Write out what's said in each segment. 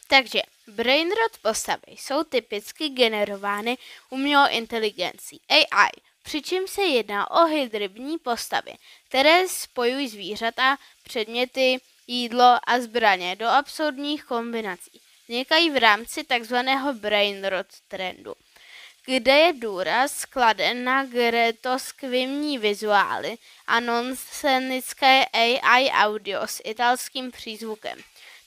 Takže brainrot postavy jsou typicky generovány umělou inteligencí AI, přičemž se jedná o hybridní postavy, které spojují zvířata, předměty, jídlo a zbraně do absurdních kombinací. Vznikají v rámci takzvaného brainrot trendu, kde je důraz kladen na grotoskvimní vizuály a nonsenické AI audio s italským přízvukem.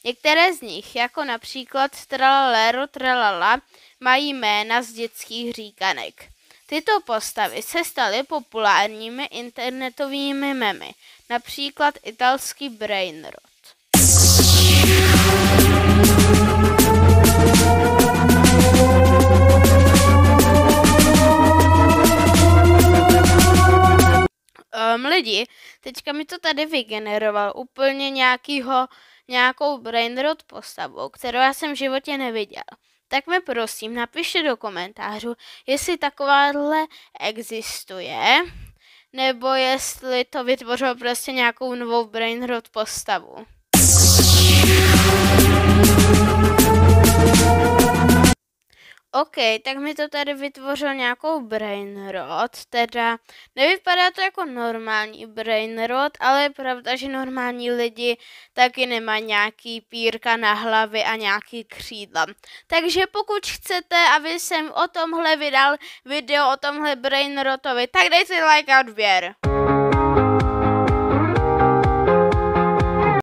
Některé z nich, jako například Tralalero Tralala, mají jména z dětských říkanek. Tyto postavy se staly populárními internetovými memy, například italský brainrot. Lidi, teďka mi to tady vygeneroval úplně nějakou brainrot postavu, kterou já jsem v životě neviděl. Tak mi prosím napište do komentářů, jestli takováhle existuje, nebo jestli to vytvořil prostě nějakou novou brainrot postavu. OK, tak mi to tady vytvořil nějakou brainrot, teda nevypadá to jako normální brainrot, ale je pravda, že normální lidi taky nemají nějaký pírka na hlavě a nějaký křídla. Takže pokud chcete, aby jsem o tomhle vydal video o tomhle brainrotovi, tak dejte like a odběr.